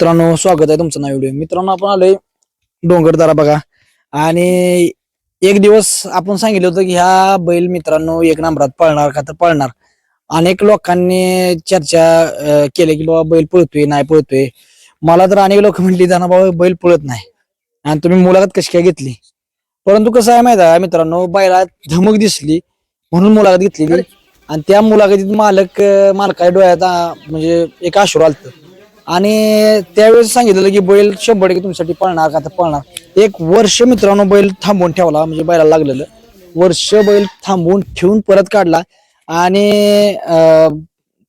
मित्रांनो, स्वागत आहे तुमचं नव्या व्हिडिओ. मित्रांनो, आपण आलोय डोंगरदरा बघा. आणि एक दिवस आपण सांगितलं होतं की ह्या बैल मित्रांनो एक नंबरात पळणार का तर पळणार. अनेक लोकांनी चर्चा केली की बाबा बैल पळतोय नाही पळतोय. मला तर अनेक लोक म्हणली जाना बाबा बैल पळत नाही आणि तुम्ही मुलाखत कशी काय घेतली. परंतु कसं आहे माहिती आहे मित्रांनो, बैला धमक दिसली म्हणून मुलाखत घेतली. आणि त्या मुलाखतीत मालकाच्या डोळ्यात म्हणजे एक अश्रू आलतं. आणि त्यावेळेस सांगितलं की बैल 100% तुमच्यासाठी पळणार का तर पळणार. एक वर्ष मित्रांनो बैल थांबवून ठेवला, म्हणजे बैलाला लागलेलं वर्ष बैल थांबवून ठेवून परत काढला. आणि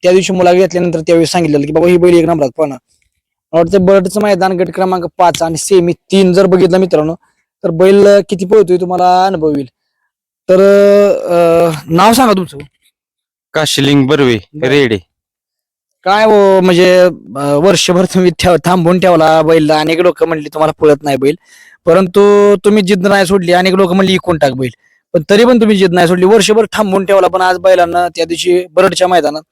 त्या दिवशी मुलाखत घेतल्यानंतर त्यावेळेस सांगितलेलं की बाबा ही बैल एक नंबरात पळणार. मला वाटतं बर्डचं मैदान गट क्रमांक 5 आणि सेमी 3 जर बघितलं मित्रांनो तर बैल किती पळतोय तुम्हाला अनुभव येईल. तर नाव सांगा तुमचं. काशिलिंग बर्वे रेडे. काय हो म्हणजे वर्षभर तुम्ही थांबून ठेवला बैल. अनेक लोक म्हणली तुम्हाला पळत नाही बैल, परंतु तुम्ही जिद्द नाही सोडली. अनेक लोक म्हणली इकून टाक बैल, पण तरी पण तुम्ही जिद्द नाही सोडली. वर्षभर थांबून ठेवला, पण आज बैलांना त्या दिवशी बरडच्या मैदानात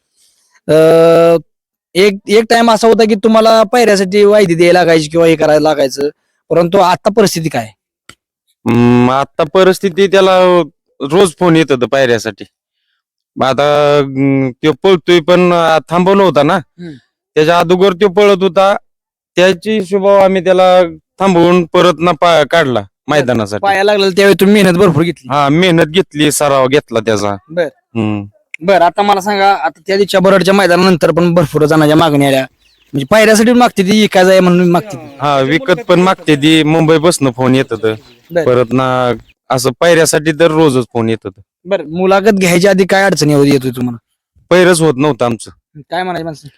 एक एक टाइम असा होता की तुम्हाला पायऱ्यासाठी वायदी द्यायला लागायची किंवा हे करायला लागायचं. परंतु आता परिस्थिती काय? आता परिस्थिती त्याला रोज फोन येत होता पायऱ्यासाठी. आता तो पळतोय पण थांबवलं होता ना. त्याच्या अगोदर तो पळत होता, त्याची हिशोबावर आम्ही त्याला थांबवून परत ना काढला मैदानासाठी. पाया लागलेलं त्यावेळी तुम्ही मेहनत भरपूर घेतली. हा, मेहनत घेतली, सराव घेतला त्याचा. बरं, आता मला सांगा, आता त्या दिवशी बरडच्या मैदानानंतर पण भरपूर जणांच्या मागणी आल्या, म्हणजे पायऱ्यासाठी मागते ती काय जाय म्हणून मागते ती. हा, विकत पण मागते ती. मुंबई बसनं फोन येत होत परत ना, असं पायऱ्यासाठी तर रोजच फोन येत होत. बरं, मुलाखत घ्यायच्या आधी काय अडचणी येत होती तुम्हाला? पैरच होत नव्हतं आमचं. काय म्हणायचं माणसं?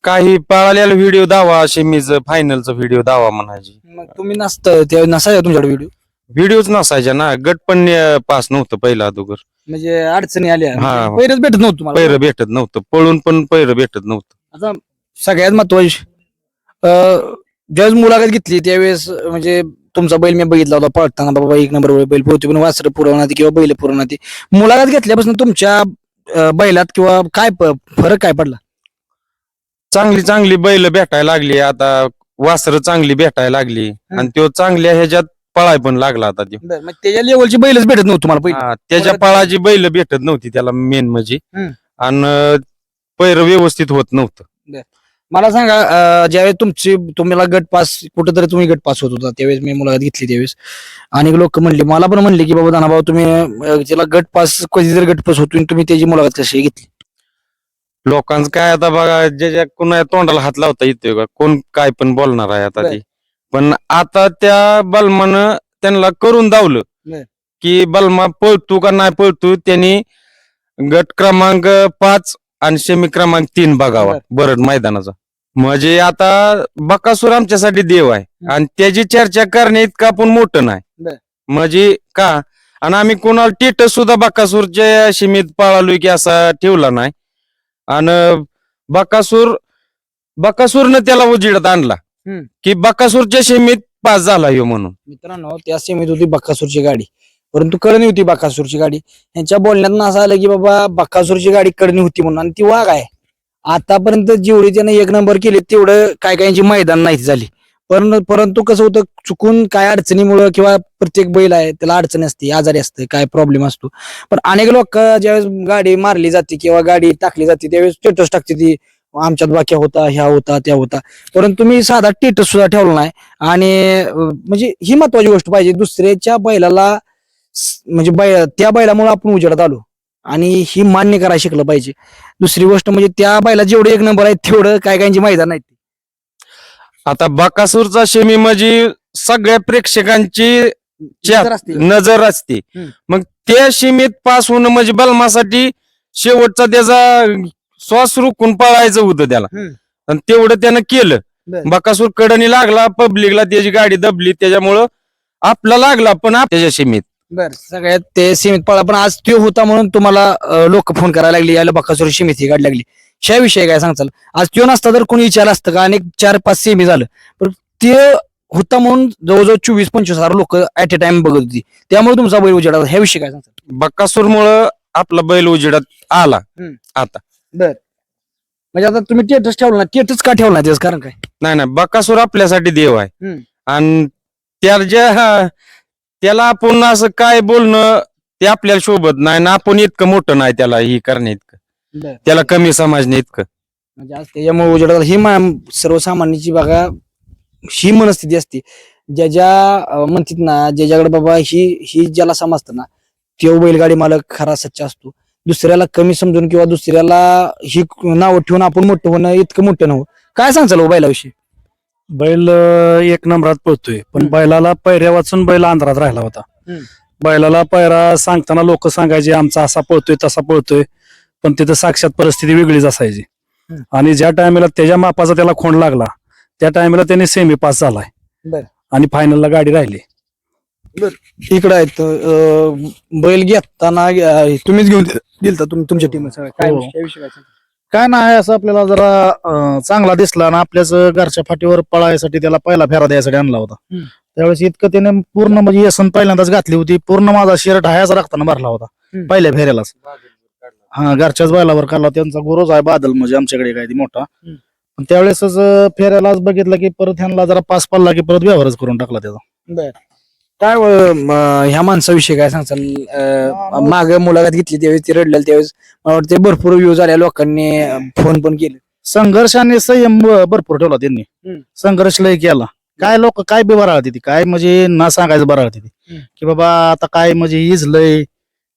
काही पळालेला व्हिडिओ दावा, शेमीच फायनलचा व्हिडिओ दावा म्हणायची. मग तुम्ही त्यावेळी नसायचा तुमच्याकडे व्हिडिओच नसायच्या ना. गट पण पास नव्हतं पहिला अगोदर. म्हणजे अडचणी आल्या, हा. पैरच भेटत नव्हतं तुम्हाला. पैर भेटत नव्हतं, पळून पण पैर भेटत नव्हतं. आता सगळ्यात महत्वाची ज्यावेळेस मुलाखत घेतली त्यावेळेस म्हणजे तुमचा बैल मी बघितला होता पळताना, बाबा एक नंबर बैल पोहतो, पण वासर पुरवणार किंवा बैल पुरवणार. मुलाखत घेतल्यापासून तुमच्या बैलात किंवा काय फरक काय पडला? चांगली चांगली बैल भेटायला लागली, आता वासर चांगली भेटायला लागली. आणि तो चांगल्या ह्याच्यात पळाय पण लागला आता तो. मग त्याच्या लेवलची बैलच भेटत नव्हतं तुम्हाला पहिले. त्याच्या पळाची बैल भेटत नव्हती त्याला मेन म्हणजे. आणि पैर व्यवस्थित होत नव्हतं. मला सांगा, ज्यावेळेस तुम्हाला गट पास कुठेतरी तुम्ही गट पास होत होता त्यावेळेस मी मुलाखत घेतली त्यावेळेस अनेक लोक म्हणले, मला पण म्हणले की बाबा दानाभाऊ तुम्ही त्याला गट पास कधीतरी गट पास होतो, तुम्ही त्याची मुलाखत कशी घेतली? लोकांचं काय आता बघा, ज्याच्या कुणा तोंडाला हात लावता येतोय का, कोण काय पण बोलणार आहे आता ती. पण आता त्या बलमानं त्यांना करून दावलं की बलमा पळतो का नाही पळतो, त्यांनी गट क्रमांक 5 आणि सेमी क्रमांक 3 बघावा बरड मैदानाचा. म्हणजे आता बकासूर आमच्यासाठी देव आहे आणि त्याची चर्चा करणे इतकं आपण मोठं नाही. म्हणजे का, आणि आम्ही कोणाला टेटस सुद्धा बकासूरच्या सीमेत पळालोय की असा ठेवला नाही. आणि बकासूरनं त्याला उजेडात आणला की बकासूरच्या सीमेत पास झाला ह्यो म्हणून. मित्रांनो, त्या सीमेत होती बकासूरची गाडी, परंतु कडणी होती बकासूरची गाडी. यांच्या बोलण्यातून असं आलं की बाबा बकासूरची गाडी कडणी होती म्हणून, आणि ती वाघ आहे. आतापर्यंत जेवढी त्याने एक नंबर केले तेवढं काय यांची मैदान नाही झाली. परंतु कसं होतं, चुकून काय अडचणीमुळे किंवा प्रत्येक बैल आहे त्याला अडचणी असते, आजारी असते, काय प्रॉब्लेम असतो. पण अनेक लोक ज्यावेळेस गाडी मारली जाते किंवा गाडी टाकली जाते त्यावेळेस स्टेटस टाकते ती, आमच्यात बाक्या होता, ह्या होता, त्या होता. परंतु मी साधा स्टेटस सुद्धा ठेवला नाही. आणि म्हणजे ही महत्वाची गोष्ट पाहिजे, दुसऱ्याच्या बैलाला म्हणजे त्या बैलामुळे आपण उजेडात आलो आणि ही मान्य करायला शिकलं पाहिजे. दुसरी गोष्ट म्हणजे त्या बैला जेवढे एक नंबर आहे तेवढं काय मैदान नाही. आता बकासूरचा शेमी म्हणजे सगळ्या प्रेक्षकांची नजर असते. मग त्या सीमेत पास होणं म्हणजे बलमासाठी शेवटचा त्याचा श्वास रोखून पळायचं होतं त्याला, आणि तेवढं त्यानं केलं. बकासूर कडनी लागला, पब्लिकला त्याची गाडी दबली, त्याच्यामुळं आपला लागला पण त्याच्या सीमेत. बर, सगळ्यात ते सीमित पळा, पण आज तो होता म्हणून तुम्हाला लोक फोन करायला लागली, याला बकासूर सीमित ही गाडी लागली. ह्याविषयी काय सांगचाल? आज तो नसता तर कोणी विचारलं असतं का? अनेक 4-5 सेमी झालं, पण ते होता म्हणून जवळजवळ 24-25 हजार लोक ऍट अ टाइम बघत होती, त्यामुळे तुमचा बैल उजेडात. ह्याविषयी काय सांगचाल? बकासूरमुळं आपला बैल उजेडात आला आता. बर, म्हणजे आता तुम्ही टेटस ठेवला ना, टेटस का ठेवला त्याचं कारण काय? नाही बकासूर आपल्यासाठी देव आहे. हम्म. आणि त्याला आपण असं काय बोलणं ते आपल्याला शोभत नाही ना, आपण इतकं मोठं नाही त्याला ही करणे इतकं, त्याला कमी समजणे इतकं. म्हणजे आज त्याच्यामुळे उजेडाला ही सर्वसामान्याची बघा ही मनस्थिती असते. म्हणतात ना, ज्याच्याकडे बाबा ही ज्याला समजतं ना, तो बैलगाडी मालक खरा सच्चा असतो. दुसऱ्याला कमी समजून किंवा दुसऱ्याला ही नाव ठेवून आपण मोठं होणं इतकं मोठं नव्हतं. काय सांगचाल हो बैलाविषयी? बैल एक नंबरात पळतोय, पण बैलाला पैऱ्या वाचून बैल अंधारात राहिला होता. हम्म. बैलाला पैरा सांगताना लोक सांगायचे आमचा असा पळतोय तसा पळतोय, पण तिथं साक्षात परिस्थिती वेगळीच असायची. आणि ज्या टायमेला त्याच्या मापाचा त्याला खोंड लागला त्या टायमेला त्याने सेमी पास झालाय. बरं. आणि फायनलला गाडी राहिली. इकडे आहेत बैल घेताना तुम्हीच घेऊन दिलता तुमच्या टीम काय हो. विषय काय सांगता? काय नाही, असं आपल्याला जरा चांगला दिसला आणि आपल्याच घरच्या फाटीवर पळायसाठी त्याला पहिला फेरा द्यायसाठी आणला होता. हम्म. त्यावेळेस इतकं त्याने पूर्ण म्हणजे यसन पहिल्यांदाच घातली होती, पूर्ण माझा शर्ट हायाचा रक्ताना भरला होता हम्म. पहिल्या फेऱ्यालाच. हा, घरच्याच बैलावर काढला. त्यांचा गुरुच आहे बादल, म्हणजे आमच्याकडे काय ती मोठा. पण त्यावेळेसच फेऱ्यालाच बघितलं की परत ह्यांना जरा पास पडला की परत व्यवहारच करून टाकला त्याचा. बर काय ह्या माणसाविषयी काय सांगचाल? माग मुलाखत घेतली त्यावेळेस ती रडलेली, त्यावेळेस मला वाटतं भरपूर व्ह्यूज आल्या, लोकांनी फोन पण केले. संघर्ष आणि संयम भरपूर ठेवला त्यांनी. संघर्ष लय केला. काय लोक काय बी बराळते ती, काय म्हणजे ना सांगायचं बराळते ती की बाबा आता काय म्हणजे इजलंय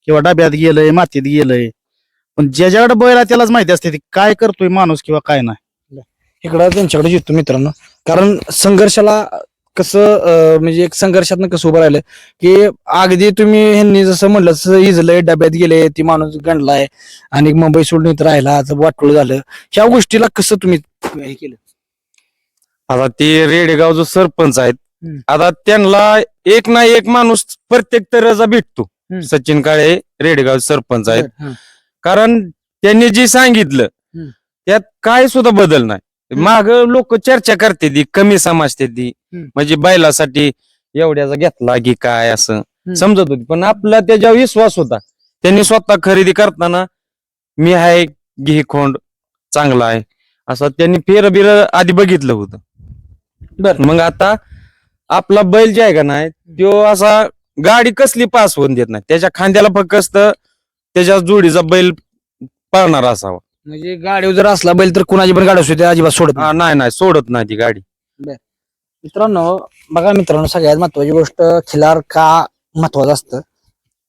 किंवा डब्यात गेलंय, मातीत गेलंय. पण ज्याच्याकडे बैल आहे त्यालाच माहिती असते ती काय करतोय माणूस किंवा काय नाही. इकडं त्यांच्याकडे येतो मित्रांनो, कारण संघर्षाला कसं म्हणजे एक संघर्षातनं कसं उभं राहिलं की अगदी तुम्ही ह्यांनी जसं म्हणलं तसं इजलंय, डब्यात गेले, ती माणूस गणलाय आणि मुंबई सोडून इथं राहिला, वाटोळ झालं. ह्या गोष्टीला कसं तुम्ही हे केलं? आता ते रेडेगाव जो सरपंच आहेत, आता त्यांना एक ना एक माणूस प्रत्येक तऱ्हेचा भेटतो. सचिन काळे रेडेगाव सरपंच आहेत, कारण त्यांनी जे सांगितलं त्यात काय सुद्धा बदल नाही. माग लोक चर्चा करते ती, कमी समजते ती, म्हणजे बैलासाठी एवढ्याचा घेतला की काय असं समजत होती. पण आपला त्याच्यावर विश्वास होता. त्यांनी स्वतः खरेदी करताना मी आहे, घे खोंड चांगला आहे असं त्यांनी फेरबिर आधी बघितलं होतं. मग आता आपला बैल जे आहे का नाही, तो असा गाडी कसली पास होऊन देत नाही. त्याच्या खांद्याला फक्त त्याच्या जोडीचा बैल पळणार असावा. म्हणजे गाडीवर जर असला बैल तर कुणाची पण गाडी असू दे, अजिबात सोडत नाही. नाही सोडत नाही ती गाडी. मित्रांनो बघा मित्रांनो, सगळ्यात महत्वाची गोष्ट खिलार का महत्वाचं असतं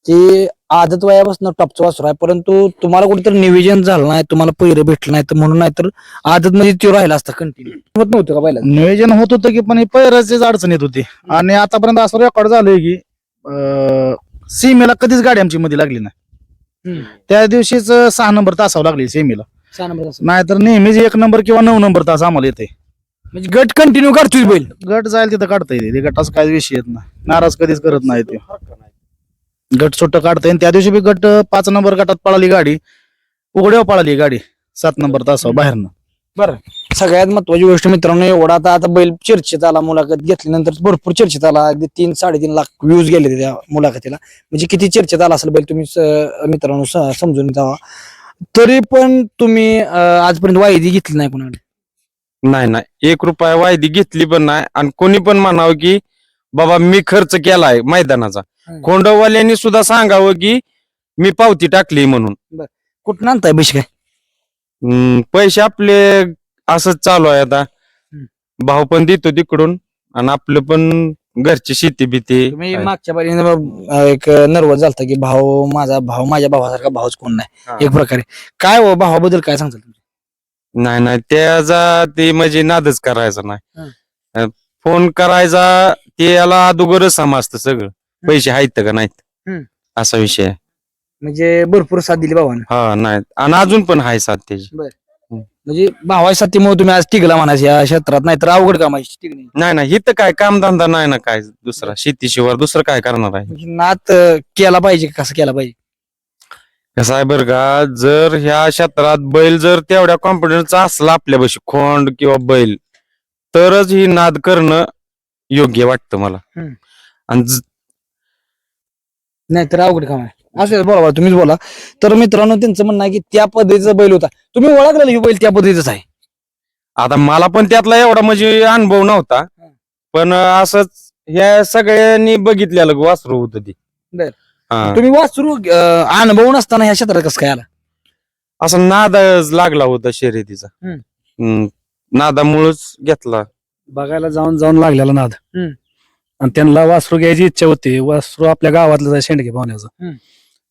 की आदत वयापासून टॉपचं वासरू आहे, परंतु तुम्हाला कुठेतरी नियोजन झालं नाही, तुम्हाला पहिरं भेटलं नाही तर म्हणून, नाही तर आदत मध्ये तो राहिला असता कंटिन्यू. होत नव्हतं का पहिला? नियोजन होत होतं की पण पैराचीच अडचण येत होती. आणि आतापर्यंत असं रेकॉर्ड झालंय की सीमेला कधीच गाडी आमची मध्ये लागली नाही. त्या दिवशीच 6 नंबर तासावं लागली सेमीला, नाहीतर नेहमीच 1 नंबर किंवा 9 नंबर तास आम्हाला येते. म्हणजे गट कंटिन्यू करतोय बैल. गट जाईल तिथं काढता येते, गटाचा काय विषय येत नाही, नाराज कधीच करत नाही ते. गट सुट्ट काढता येईल. त्या दिवशी बी गट 5 नंबर गटात पळाली गाडी, उघड्यावर पळाली गाडी 7 नंबर तासावर बाहेरनं. बरं, सगळ्यात महत्वाची गोष्ट मित्रांनो, एवढा आता बैल चर्चेत आला, मुलाखत घेतल्यानंतर भरपूर चर्चेत आला, अगदी 3-3.5 लाख व्ह्यूज गेले त्या मुलाखतीला. म्हणजे किती चर्चेत आला असेल बैल, तुम्ही मित्रांनो समजून जावा. तरी पण तुम्ही आजपर्यंत वायदी घेतली नाही कोणाकडे? नाही 1 रुपया वायदी घेतली पण नाही. आणि कोणी पण म्हणावं की बाबा मी खर्च केलाय मैदानाचा, खोंडवाल्यांनी सुद्धा सांगावं की मी पावती टाकली म्हणून. कुठं आणताय पैसे काय? पैसे आपले असंच चालू आहे. आता भाव पण देतो तिकडून आणि आपलं पण घरची शेती भीती. तुम्ही मागच्या बारीने एक नर्वस झालता की माझा माझ्या भावासारखा भावच कोण नाही एक प्रकारे. काय हो भावाबद्दल काय सांगताल? नाही त्याचा ते म्हणजे नादच करायचा नाही. फोन करायचा ते याला अगोदरच समजतं सगळं, पैसे आहेत का नाहीत असा विषय आहे. म्हणजे भरपूर साथ दिली भावाने. हा नाही, आणि अजून पण आहे साथ त्याची. म्हणजे भावाच्या साथीमुळे तुम्ही आज टिकला म्हणायचं या क्षेत्रात, नाही तर अवघड कामाची टिकणे. नाही इथं काय कामधंदा नाही ना, काय दुसरा शेतीशिवाय दुसरं काय करणार आहे. नात केला पाहिजे, कसं केला पाहिजे? कसं आहे बरं का, जर ह्या क्षेत्रात बैल जर तेवढ्या कॉन्फिडन्सचा असला आपल्यापाशी, खोंड किंवा बैल, तरच ही नाद करणं योग्य वाटतं मला. आणि नाही तर अवघड काम आहे. असं बोला तुम्हीच बोला. तर मित्रांनो त्यांचं म्हणणं आहे की त्या पद्धतीचा बैल होता. तुम्ही ओळखलेला ही बैल त्या पद्धतीचाच आहे. आता मला पण त्यातला एवढा म्हणजे अनुभव नव्हता, पण असंच ह्या सगळ्यांनी बघितलेलं वासरू होतं ती. बर. हा. तुम्ही वासरू अनुभव नसताना ह्या क्षेत्रात कसं काय आला? असा नाद लागला होता शर्यतीचा. नादामुळेच घेतला. बघायला जाऊन जाऊन लागलेला नाद. हम्म. आणि त्यांना वासरू घ्यायची इच्छा होती. वासरू आपल्या गावातलं आहे शेंडगे पाहुण्याचं. हम्म.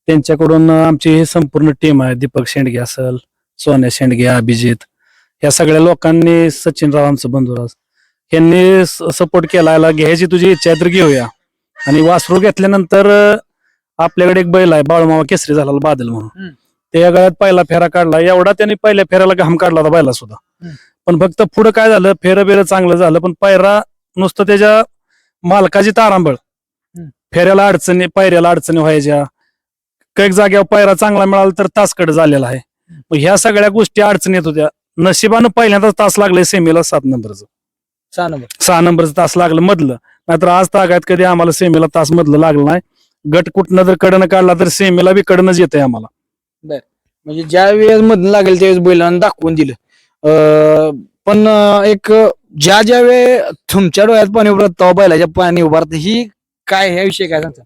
त्यांच्याकडून आमची ही संपूर्ण टीम आहे. दीपक शेंडगे असेल, सोन्या शेंडगे, अभिजित, या सगळ्या लोकांनी, सचिनराव आमचं बंधुराज, यांनी सपोर्ट केला. याला घ्यायची तुझी इच्छा आहे तर घेऊया. आणि वासरू घेतल्यानंतर आपल्याकडे एक बैल आहे बाळूमामा केसरी झाला बादल म्हणून. त्या गळ्यात पहिला फेरा काढला. एवढा त्यांनी पहिल्या फेऱ्याला घाम काढला होता बैला सुद्धा. पण फक्त पुढे काय झालं, फेरं बेरं चांगलं झालं, पण पायरा नुसतं त्याच्या मालकाची तारांबळ, फेऱ्याला अडचणी, पायऱ्याला अडचणी व्हायच्या. काही जागेवर पायरा चांगला मिळाला तर तासकडे झालेला आहे. मग ह्या सगळ्या गोष्टी अडचणी येत होत्या. नशिबानं पहिल्यांदाच तास लागले सेमीला 7 नंबरचं. 6 नंबरचं तास लागलं मधलं. नाहीतर आज तागायत कधी आम्हाला सेमीला तास मधलं लागलं नाही. गट कुठनं जर कडनं काढला तर सेमीला बी कडनच येतंय आम्हाला. म्हणजे ज्या वेळेस मधून लागेल त्यावेळेस बैलांना दाखवून दिलं. पण एक ज्या वेळे तुमच्या डोळ्यात पाणी उभरत तेव्हा बैलाच्या पाणी उभारत ही काय ह्या विषयी काय सांगता?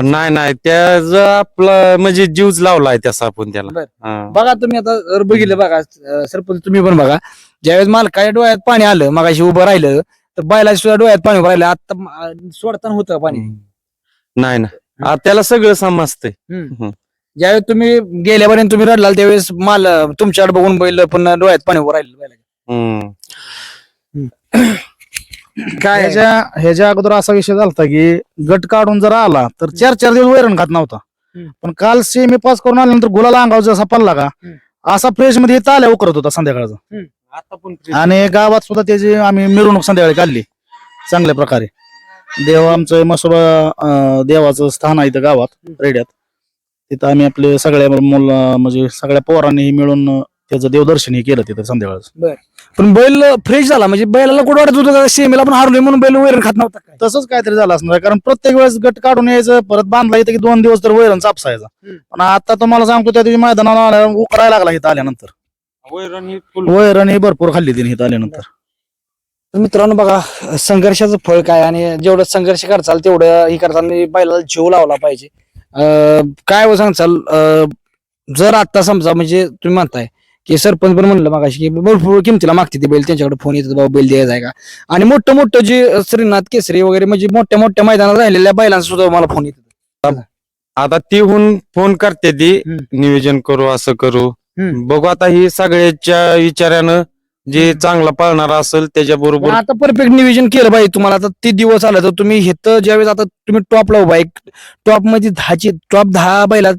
नाही त्याचा आपला म्हणजे जीवच लावलाय त्याचा आपण त्याला. बर. हा. बघा तुम्ही आता जर बघितलं बघा सरपंच तुम्ही पण बघा, ज्यावेळेस मालकाच्या डोळ्यात पाणी आलं मगाशी उभं राहिलं तर बैलाच्या सुद्धा डोळ्यात पाणी उभं राहिलं. आता सोडताना होतं पाणी. नाही ना त्याला सगळं समजतंय. ज्यावेळेस तुम्ही गेल्यापर्यंत तुम्ही रडलाल त्यावेळेस माल तुमच्याकडे बघून बैल पुन्हा डोळ्यात पाणी उभं राहिलं बैलाच्या. काय ह्याच्या अगोदर असा विषय झाला की गट काढून जर आला तर 4 दिवस वैरण खात नव्हता. पण काल सेमी पास करून आल्यानंतर गुलाला अंगावर जसा पडला का असा फ्रेश मध्ये ताल्या उकरत होता संध्याकाळचा. आता पण आणि गावात सुद्धा त्याची आम्ही मिरवणूक संध्याकाळी काढली चांगल्या प्रकारे. देव आमचं मसोबा देवाचं स्थान आहे इथं गावात रेड्यात. तिथं आम्ही आपले सगळ्या मुलं म्हणजे सगळ्या पोरांनी मिळून त्याचं देवदर्शनही केलं तिथं संध्याकाळचं. पण बैल फ्रेश झाला म्हणजे बैलाला कुठं वाटत होतं का सेमीला पण हारलोय म्हणून बैल वैरण खात नव्हता काय? तसंच काहीतरी झालं असणार, कारण प्रत्येक वेळेस गट काढून यायचं परत बांधला येतं की 2 दिवस तर वैरण चापसायचा. पण आता तुम्हाला सांगतो त्या दिवशी मैदानाला उकरायला लागला इथं आल्यानंतर. वैरण ही भरपूर खाल्ली तिने इथं आल्यानंतर. तर मित्रांनो बघा संघर्षाचं फळ काय आणि जेवढं संघर्ष करचाल तेवढं हे करताना बैलाला जीव लावला पाहिजे. काय सांगचाल जर आता समजा म्हणजे तुम्ही म्हणताय की सरपंच पण म्हणलं मगाशी की भरपूर किमतीला मागते ते बैल, त्यांच्याकडे फोन येतात बाबा बैल द्यायचा आहे का. आणि मोठं जे श्रीनाथ केसरी वगैरे म्हणजे मोठ्या मैदानात राहिलेल्या बैलांचा सुद्धा मला फोन येतात. आता तीहून फोन करते ती नियोजन करू असं करू. बघू आता ही सगळ्याच्या विचारानं जे चांगला पळणार असेल त्याच्या बरोबर आता परफेक्ट नियोजन केलं पाहिजे तुम्हाला. आता ते दिवस आला तर तुम्ही हेत ज्यावेळेस आता तुम्ही टॉपला उभा एक टॉप मध्ये 10 बैलात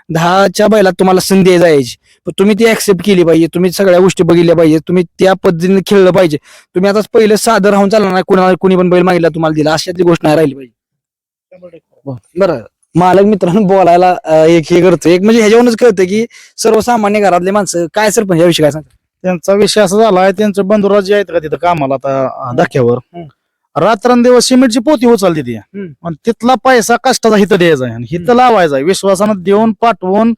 10च्या बैलात तुम्हाला संधी जायची, पण तुम्ही ती ऍक्सेप्ट केली पाहिजे. तुम्ही सगळ्या गोष्टी बघितल्या पाहिजे. तुम्ही त्या पद्धतीने खेळलं पाहिजे. तुम्ही आता पहिलं सादर राहून चालणार नाही. कोणी पण बैल मागितला तुम्हाला दिला अशातली गोष्ट नाही राहिली पाहिजे. बरं मालक मित्रांनो बोलायला एक हे करतो एक म्हणजे ह्याच्यावरूनच कळतं की सर्वसामान्य घरातले माणसं काय सरपंच याविषयी काय सांगतात? त्यांचा विषय असा झालाय, त्यांचं बंधुराज जे आहेत का तिथं कामाला आता धक्क्यावर रात्रंदिवस सिमेंटची पोती उचलते ती. पण तिथला पैसा कष्टाचा हिथं द्यायचा आहे आणि हिथं लावायचा आहे. विश्वासानं देऊन पाठवून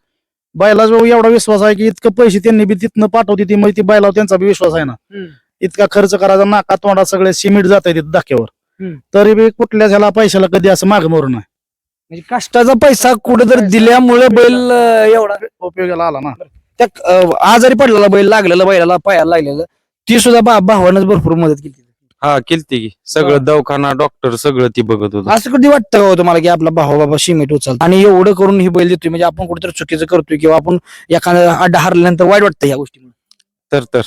बैला जो एवढा विश्वास आहे की इतकं पैसे त्यांनी बी तिथनं पाठवते ती म्हणजे ती बैलावर त्यांचा बी विश्वास आहे ना. इतका खर्च करायचा नाका तोंडात सगळे सिमेंट जात आहे तिथं धक्क्यावर, तरी बी कुठल्या ह्याला पैशाला कधी असं माग मरून नाही. म्हणजे कष्टाचा पैसा कुठेतरी दिल्यामुळे बैल एवढा उपयोगाला आला ना. त्या आजारी पडलेला बैल लागलेला बैलाला पायाला लागलेलं ती सुद्धा भावानंच भरपूर मदत केली. हा केलती की सगळं दवाखाना डॉक्टर सगळं ती बघत होतं. असं कधी वाटतं का हो तुम्हाला की आपला भाऊ बाबा सिमेंट उचलतो आणि एवढं करून ही बैल देतोय म्हणजे आपण कुठेतरी चुकीचं करतोय किंवा आपण एखादा अड्डा हरल्यानंतर वाईट वाटतं ह्या गोष्टी? तर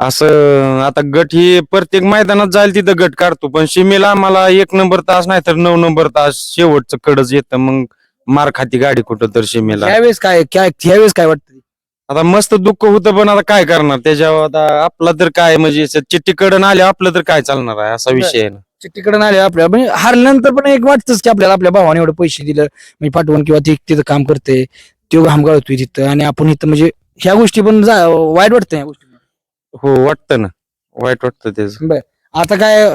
असं आता गट ही प्रत्येक मैदानात जाईल तिथं गट काढतो, पण शिमेला आम्हाला 1 नंबर तास नाही तर 9 नंबर तास शेवटचं कडच येतं. मग मार खाती गाडी कुठं तर शिमेला. ह्यावेळेस काय वाटतं? आता मस्त दुःख होतं, पण आता काय करणार त्याच्यावर. आता आपला तर काय म्हणजे चिठ्ठीकडून आले आपलं तर काय चालणार आहे असा विषय आहे ना. चिठ्ठीकडे आले आपल्याला म्हणजे हरल्यानंतर पण एक वाटतंच की आपल्याला आपल्या भावाने एवढे पैसे दिलं म्हणजे पाठवून किंवा ते तिथं काम करते तो घाम गाळतोय तिथं आणि आपण इथं म्हणजे ह्या गोष्टी पण वाईट वाटतं ह्या गोष्टी. हो वाटतं ना, वाईट वाटतं त्याचं. आता काय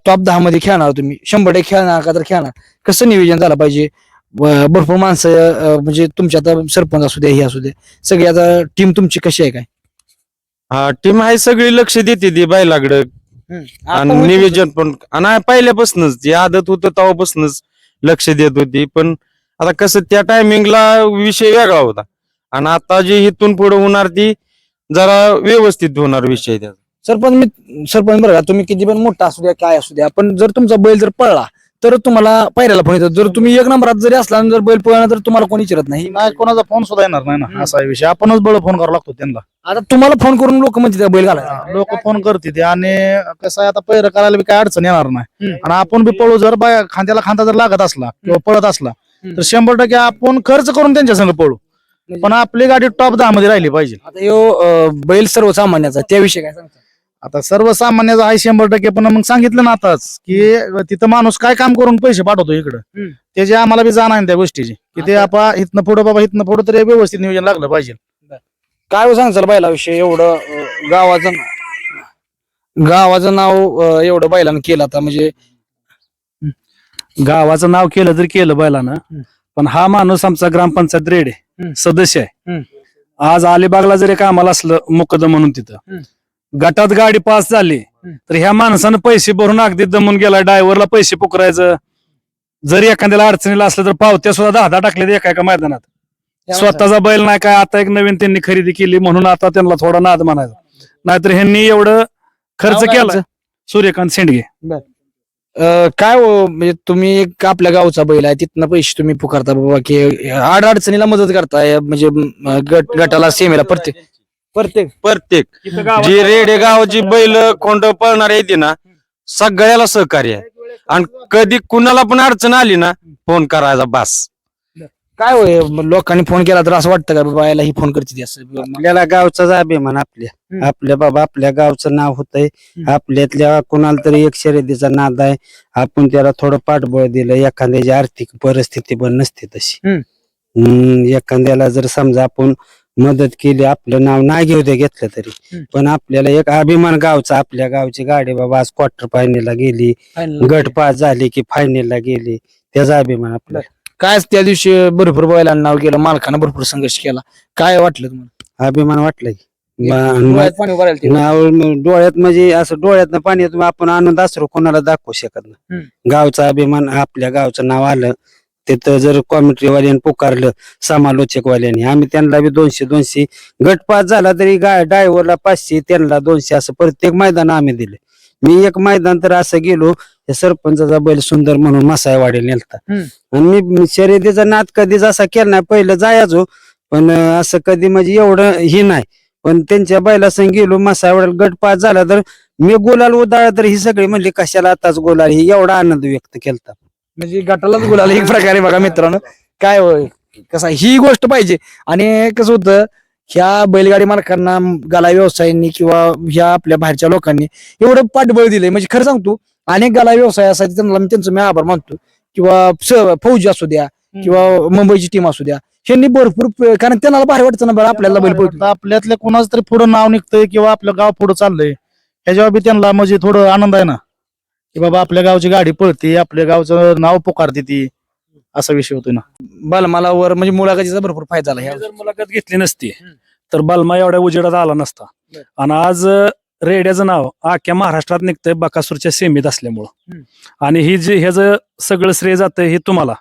टॉप 10 मध्ये खेळणार तुम्ही 100% खेळणार का तर खेळणार कसं नियोजन झालं पाहिजे? भरपूर माणसं म्हणजे तुमच्या आता सरपंच असू द्या, हे असू द्या, सगळी आता टीम तुमची कशी आहे काय? हा टीम आहे सगळी लक्ष देते ती बैलाकडं आता आणि होईल नियोजन पण आणि पहिल्यापासूनच जी आदत होतं तेव्हापासूनच लक्ष देत होती. पण आता कसं त्या टायमिंगला विषय वेगळा होता आणि आता जी इथून पुढे होणार ती जरा व्यवस्थित होणार विषय त्याचा. सरपंच बरं का, तुम्ही किती पण मोठा असू द्या, काय असू द्या, पण जर तुमचा बैल जर पळला तर तुम्हाला पायऱ्याला फोन येतात. जर तुम्ही एक नंबरात जरी असला आणि जर बैल पळला तर तुम्हाला कोणी विचारत नाही. नाही कोणाचा फोन सुद्धा येणार नाही ना, असा आहे विषय. आपणच बळ फोन करावा लागतो त्यांना. आता तुम्हाला फोन करून लोक म्हणते त्या बैल घाला. लोक फोन करते ते आणि कसं आहे आता पैर करायला बी काय अडचण येणार नाही. आणि आपण बी पळू जर खांद्याला खांदा जर लागत असला किंवा पळत असला तर 100% आपण खर्च करून त्यांच्या संग पळू, पण आपली गाडी टॉप 10 मध्ये राहिली पाहिजे. आता ह्यो बैल सर्वसामान्याचा त्याविषयी काय सांगता? आता सर्वसामान्याचं आहे 100%, पण मग सांगितलं ना आताच की तिथं माणूस काय काम करून पैसे पाठवतो इकडं, त्याची आम्हाला बी जाण आहे त्या गोष्टीची की ते आपण इथनं पुढं बाबा इथनं पुढं तरी व्यवस्थित नियोजन लागलं पाहिजे. काय सांगचाल बैलाविषयी? एवढं गावाचं नाव एवढं बैलानं केलं आता, म्हणजे गावाचं नाव केलं तर केलं बैलानं, पण हा माणूस आमचा ग्रामपंचायत रेड आहे, सदस्य आहे. आज अलिबागला जरी कामाला असलं मुकदम म्हणून तिथं गटात गाडी पास झाली तर ह्या माणसानं पैसे भरून अगदी दमून गेला. ड्रायव्हरला पैसे पुकरायचं, जरी एखाद्याला अडचणीला असलं तर पावत्या सुद्धा 10 टाकले एका मायदानात. स्वतःचा बैल नाही काय, आता एक नवीन त्यांनी खरेदी केली म्हणून आता त्यांना थोडा नाद म्हणायचा, नाहीतर ह्यांनी एवढं खर्च नाव काय केला. सूर्यकांत शेंडगे. काय म्हणजे तुम्ही एक आपल्या गावचा बैल आहे, तिथनं पैसे तुम्ही पुकारता बाबा की अडचणीला मदत करताय, म्हणजे गटाला सेमीला प्रत्येक जी रेडे गावाची बैल कोंड पळणार येते ना सगळ्याला सहकार्य आहे. आणि कधी कुणाला पण अडचण आली ना फोन करायचा बस. काय होय लोकांनी फोन केला तर असं वाटतं का बाबा याला ही फोन करते असं? आपल्याला गावचाच अभिमान आपल्या बाबा आपल्या गावचं नाव होतंय. आपल्यातल्या कोणाला तरी एक शर्यतीचा नाद आहे, आपण त्याला थोडं पाठबळ दिलं. एखाद्याची आर्थिक परिस्थिती पण नसते तशी, एखाद्याला जर समजा आपण मदत केली, आपलं नाव नाही घेऊ दे घेतलं तरी, पण आपल्याला एक अभिमान गावचा, आपल्या गावची गाडी बाबा आज क्वार्टर फायनलला गेली, गट पास झाली की फायनलला गेली, त्याचा अभिमान आपल्याला. काय त्या दिवशी भरपूर बैलांना नाव केलं, मालकानं भरपूर संघर्ष केला, काय वाटलं तुम्हाला? अभिमान वाटला की डोळ्यात पाणी भरायला ते. नाव डोळ्यात म्हणजे असं डोळ्यातनं पाणी येतं, आपण आनंद असरो कोणाला दाखवू शकत नाही. गावचा अभिमान, आपल्या गावचं नाव आलं तिथं जर कॉमेंट्रीवाल्याने पुकारलं, समालोचकवाल्याने, आम्ही त्यांना बी 200 गट पास झाला तरी ड्रायव्हरला 500, त्यांना 200, असं प्रत्येक मैदान आम्ही दिले. मी एक मैदान तर असं गेलो, सरपंचाचा बैल सुंदर म्हणून मसायवाडी नेलता, आणि मी शर्यतीचा नाद कधीच असा केला नाही. पहिलं जायचो पण असं कधी म्हणजे एवढं ही नाही, पण त्यांच्या बैला संग गेलो, मसायवाड्याला गट पास झाला तर मी गोलाल उदाळा तर ही सगळी म्हणली कशाला आताच गोलाल, ही एवढा आनंद व्यक्त केलता. म्हणजे गटालाच गुलाल एक प्रकारे. बघा मित्रांनो काय होय कसा ही गोष्ट पाहिजे. आणि कसं होतं ह्या बैलगाडी मालकांना, गाला व्यवसायांनी किंवा ह्या आपल्या बाहेरच्या लोकांनी एवढं पाठबळ दिलंय, म्हणजे खरं सांगतो अनेक गाला व्यवसाय असायचे त्यांचं मी आभार मानतो, किंवा फौजी असू द्या किंवा मुंबईची टीम असू द्या, ह्यांनी भरपूर, कारण त्यांना भारी वाटतं ना बरं आपल्याला बैल पळतो. आपल्यातल्या कोणाच तरी पुढं नाव निघतंय किंवा आपलं गाव पुढं चाललंय, ह्याच्यावर बी त्यांना म्हणजे थोडं आनंद आहे ना की बाबा आपल्या गावची गाडी पळते, आपल्या गावचं नाव पुकारते ती, असा विषय होतोय ना. बालमाला वर म्हणजे मुलाखतीचा भरपूर फायदा झाला ह्या. जर मुलाखत घेतली नसती तर बलमा एवढ्या उजेडात आला नसता. आणि आज रेड्याचं नाव अख्ख्या महाराष्ट्रात निघतंय बकासूरच्या सेमीत असल्यामुळं. आणि ही जे ह्याचं सगळं श्रेय जातंय हे तुम्हाला,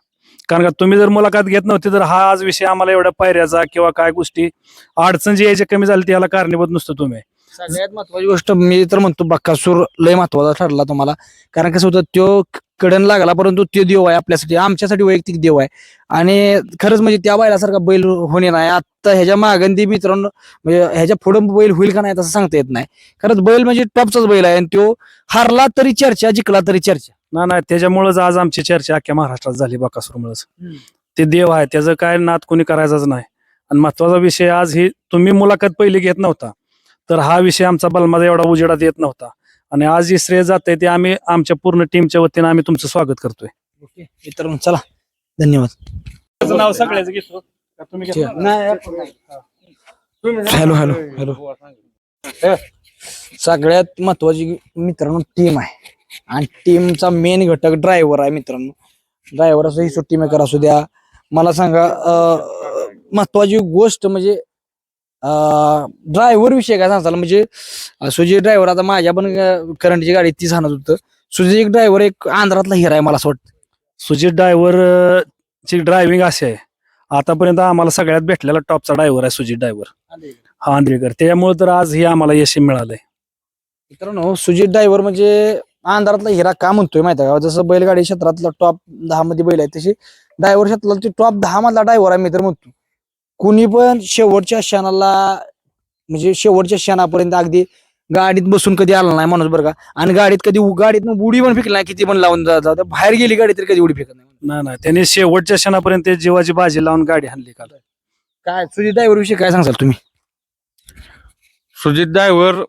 कारण का तुम्ही जर मुलाखत घेत नव्हती तर हा आज विषय आम्हाला एवढ्या पायऱ्याचा किंवा काय गोष्टी अडचण जी यायची कमी झाली त्याला कारणीभूत नुसतं तुम्ही. सगळ्यात महत्वाची गोष्ट मी तर म्हणतो बक्कासूर लय महत्वाचा ठरला तुम्हाला, कारण कसं होतं त्यो कडन लागला परंतु तो देव आहे आपल्यासाठी, आमच्यासाठी वैयक्तिक देव आहे. आणि खरंच म्हणजे त्या बैलासारखा बैल होणे नाही. आता ह्याच्या मागंदी मित्रांनो म्हणजे ह्याच्या पुढे बैल होईल का नाही तसं सांगता येत नाही. खरंच बैल म्हणजे टॉपचाच बैल आहे, आणि तो हारला तरी चर्चा, जिंकला तरी चर्चा. नाही त्याच्यामुळेच आज आमची चर्चा अख्ख्या महाराष्ट्रात झाली बकासूरमुळेच. ते देव आहे, त्याचं काय नाद कोणी करायचाच नाही. आणि महत्वाचा विषय आज ही तुम्ही मुलाखत पहिली घेत नव्हता तर हा विषय आमचा बलमाचा एवढा उजेडात येत नव्हता. आणि आज जे श्रेय जाते ते आम्ही आमच्या पूर्ण टीमच्या वतीने आम्ही तुमचं स्वागत करतोय. मित्रांनो चला धन्यवाद. नाव सगळ्याच घेतो हॅलो हॅलो हॅलो. सगळ्यात महत्वाची मित्रांनो टीम आहे, आणि टीमचा मेन घटक ड्रायव्हर आहे मित्रांनो. ड्रायव्हर असो, ही सुट्टी मेकर असू द्या, मला सांगा महत्वाची गोष्ट म्हणजे ड्रायव्हर विषय काय सांगाल म्हणजे सुजित ड्रायव्हर आता माझ्या पण करंटची गाडी ती सांगत होतं सुजित ड्रायव्हर एक आंध्रातला हिरा आहे मला असं वाटतं. सुजित ड्रायव्हर ची ड्रायव्हिंग अशी आहे आतापर्यंत आम्हाला सगळ्यात भेटलेला टॉपचा ड्रायव्हर आहे सुजित ड्रायव्हर हा आंधळेकर त्यामुळे तर आज हे आम्हाला यश मिळालंय. मित्रांनो सुजित ड्रायव्हर म्हणजे आंध्रातला हिरा का म्हणतोय माहिती आहे का जसं बैलगाडी क्षेत्रातला टॉप 10 मध्ये बैल आहे तशी ड्रायव्हर क्षेत्रातला टॉप 10 मधला ड्रायव्हर आहे मी तर म्हणतो. कुणी पण शेवटच्या क्षणाला म्हणजे शेवटच्या क्षणापर्यंत अगदी गाडीत बसून कधी आला नाही माणूस बरं का आणि गाडीत उडी पण फेकली नाही किती पण लावून जाऊ बाहेर गेली गाडी तरी कधी उडी फेकत नाही. नाही त्यांनी शेवटच्या क्षणापर्यंत जीवाची बाजी लावून गाडी हाणली काल. काय सुजित ड्रायव्हर विषयी काय सांगाल तुम्ही? सुजित ड्रायव्हर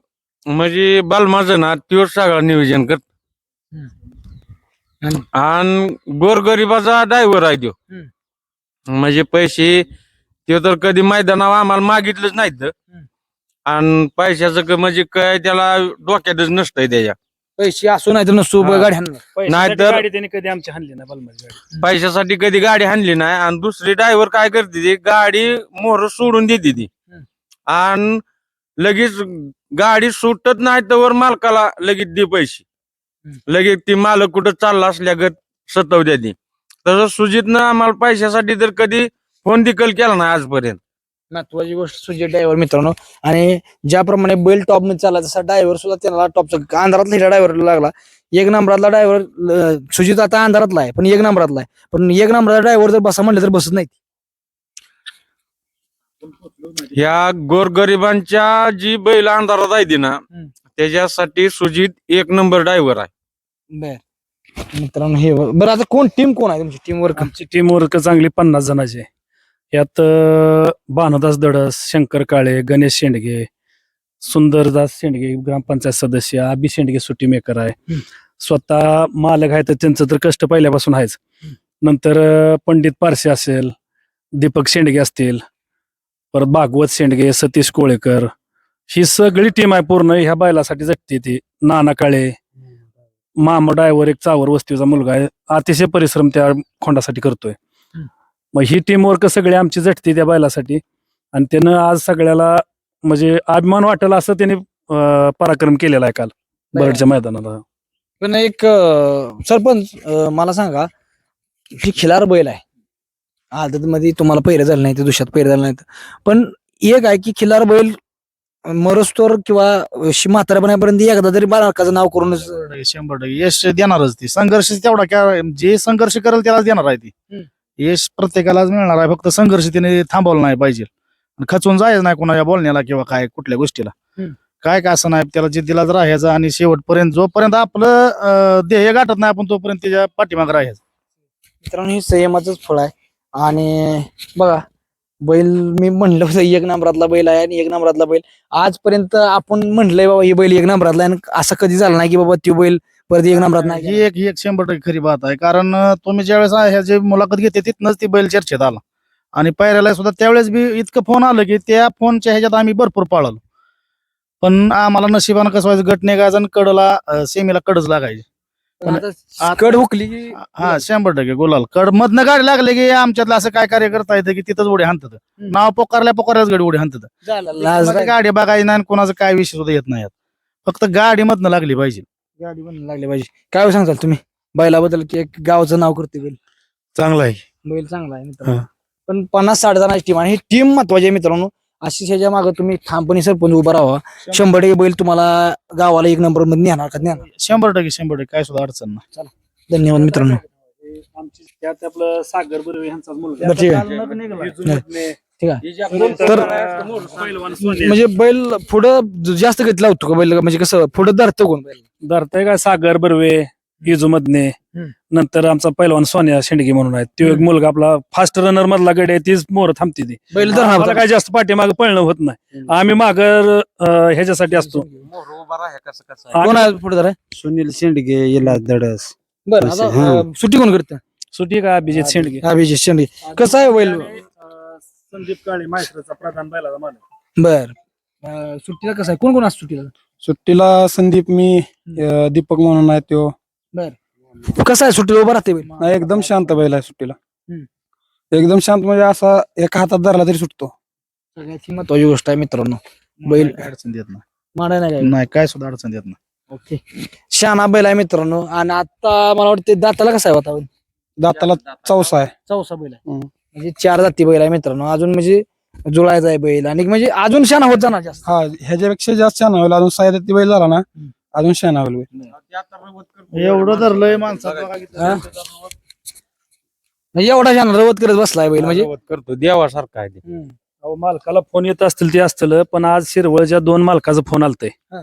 म्हणजे बालमाचं ना त्यो सगळं नियोजन करत आणि गोरगरिबाचा ड्रायव्हर आहे तो. म्हणजे पैसे त्यो तर कधी मैदानावर आम्हाला मागितलंच नाहीत आणि पैशाचं म्हणजे काय त्याला डोक्यातच नसतंय त्याच्या. पैसे असो नाही तर नसतो हा. गाडी हाणणार. नाहीतर- गाडी त्यांनी कधी आमची हाणली नाही बलमाची गाडी. पैशासाठी कधी गाडी हाणली नाही आणि दुसरी ड्रायव्हर काय करते ती गाडी मोहर सोडून देते ती आणि लगेच गाडी सुटत नाही तर मालकाला लगेच दे पैसे लगेच ती मालक कुठं चालला असल्यागत सतव द्या. तसं सुजितनं आम्हाला पैशासाठी तर कधी फोन देखील केला नाही आजपर्यंत. महत्वाची गोष्ट सुजित ड्रायव्हर मित्रांनो आणि ज्याप्रमाणे बैल टॉप मध्ये चालला तसा ड्रायव्हर सुद्धा त्याला टॉपचा अंधारातला हिरा ड्रायव्हर लागला. एक नंबरातला ड्रायव्हर सुजित आता अंधारातला आहे पण एक नंबरातला आहे पण एक नंबरातला ड्रायव्हर जर बसा म्हणलं तर बसत नाही. ह्या गोरगरिबांच्या जी बैल अंधारात आहे ती ना त्याच्यासाठी सुजित एक नंबर ड्रायव्हर आहे. बर मित्रांनो हे बरं आता टीम कोण आहे तुमची टीम वर्क? आमची टीम वर्क चांगली 50 जणांची आहे. यात भानुदास दडस, शंकर काळे, गणेश शेंडगे, सुंदरदास शेंडगे ग्रामपंचायत सदस्य, अभि शेंडगे सुट्टी मेकर आहे. स्वतः मालक आहे तर त्यांचं तर कष्ट पहिल्यापासून आहेच. नंतर पंडित पारसे असेल, दीपक शेंडगे असतील, परत भागवत शेंडगे, सतीश कोळेकर, ही सगळी टीम आहे पूर्ण ह्या बैलासाठी झटते ती. नाना काळे, मामा ड्रायव्हर एक चावर वस्तीचा मुलगा आहे, अतिशय परिश्रम त्या खोंडासाठी करतोय. मग ही टीम वर्क सगळी आमची झटते त्या बैलासाठी आणि त्यानं आज सगळ्याला म्हणजे अभिमान वाटेल असं त्याने पराक्रम केलेला आहे काल बरडच्या मैदानाला. पण एक सरपंच मला सांगा ही खिलार बैल आहे आदत मध्ये तुम्हाला पहिरं झालं नाही ते दुष्यात पहिरं झालं नाही पण एक आहे की खिलार बैल मरस्तोर किंवा म्हाताऱ्यापर्यंत एकदा तरी बालकाचं नाव करून 100% यश देणारच ती संघर्ष तेवढा जे संघर्ष करेल त्यालाच देणार आहे ती. यश प्रत्येकालाच मिळणार आहे फक्त संघर्ष त्याने थांबवला नाही पाहिजे खचून जायचं नाही कोणाच्या बोलण्याला किंवा काय कुठल्या गोष्टीला काय काय असं नाही त्याला जिद्दीलाच राहायचं आणि शेवटपर्यंत जोपर्यंत आपलं ध्येय गाठत नाही आपण तोपर्यंत त्याच्या पाठीमागे राहायचं. मित्रांनो हे संयमाचंच फळ आहे आणि बघा बैल मी म्हणलं होतं एक नंबरातला बैल आहे आणि एक नंबरातला बैल आजपर्यंत आपण म्हणलंय बाबा ही बैल एक नंबरातला आहे आणि असं कधी झालं नाही की बाबा ती बैल परत एक नंबरात नाही. ही एक 100% खरी बात आहे कारण तुम्ही ज्यावेळेस ह्या जे मुलाखत घेते तिथनच ती बैल चर्चेत आला आणि पायऱ्याला सुद्धा त्यावेळेस बी इतकं फोन आलं की त्या फोनच्या ह्याच्यात आम्ही भरपूर पळालो पण आम्हाला नशिबानं कसं व्हायचं गट निघायचं आणि कडला सेमीला कडच लागायची. कड हुकली की हा 100% गुलाल कड मधनं गाडी लागले की आमच्यातलं असं काय कार्य करता येतं की तिथंच उडी हाणतात नाव पोकारल्याच गाडी उडी हाणतात. लाज राहिली. गाडी बघायची नाही आणि कोणाचं काय विषय सुद्धा येत नाही यात. फक्त गाडी मधनं लागली पाहिजे. गाडी पण लागली पाहिजे. काय सांगताल तुम्ही बैलाबद्दल की एक गावचं नाव करते बैल चांगला आहे बैल चांगला आहे मित्रांनो पण 50-60 जणांची टीम आणि ही टीम महत्वाची आहे मित्रांनो. अशीच ह्याच्या मागे तुम्ही ठामपणे सरपंच उभा राहा 100% बैल तुम्हाला गावाला एक नंबर मध्ये नेणार का नेणार. 100% काय सुद्धा अडचण नाही. धन्यवाद मित्रांनो. त्यात आपलं सागर बर्वे यांचा मुलगा बरं, ठीक आहे. ठीक आहे तर पहिलवान सोन्या. म्हणजे बैल पुढं जास्त गती लावतो का बैल म्हणजे कसं पुढं धरतो कोण बैल धरतय काय सागर बर्वे इजूमधने नंतर आमचा पहिलवान सोन्या शेंडगे म्हणून आहे तो एक मुलगा आपला फास्ट रनर मधला गडी आहे तीच मोर थांबते ती बैल आम्हाला काय जास्त पाठीमागे पळणं होत नाही आम्ही माग ह्याच्यासाठी असतो. कोण आहे पुढे धर सुनील शेंडगे इला दडस बरं आता सुट्टी कोण करतं सुट्टी का अभिजित शेंडगे अभिजित शेंडे कसं आहे बैल संदीप काळे माहेश्वरचा प्रधान बैलाचा मालक. बर सुट्टीला कसं आहे कोण कोण असतं सुट्टीला सुट्टीला संदीप मी दीपक म्हणून आहे तो कसं आहे सुट्टीला उभा राहते बैल एकदम शांत बैल आहे सुट्टीला. एकदम शांत म्हणजे असा एका हातात धरला तरी सुटतो. सगळ्यात महत्वाची गोष्ट आहे मित्रांनो, बैल काय अडचण देत नाही. माराय नाही काय. नाही काय सुद्धा अडचण देत नाही. ओके, शहाणा बैल आहे मित्रांनो. आणि आता मला वाटते दाताला कसा आहे वातावरण? दाताला चौसा आहे. चौसा बैल आहे, हम्म. म्हणजे 4 जाती बैल आहे मित्रांनो. अजून म्हणजे जुळायचा आहे बैल आणि म्हणजे अजून शहाणा होत जाणार जास्त. हा, ह्याच्यापेक्षा जास्त शाना होईल. अजून 6 जाती बैल झाला ना अजून शाना होईल बैल. एवढं धरलंय माणसात बघा किती. हा? म्हणजे एवढा शहाणा रवत करत बसलाय बैल म्हणजे. करतो देवासारखा आहे ते. हम्म. अहो, मालकाला फोन येत असतील ते असतील, पण आज शिरवळच्या 2 मालकाचा फोन आलतंय. हा.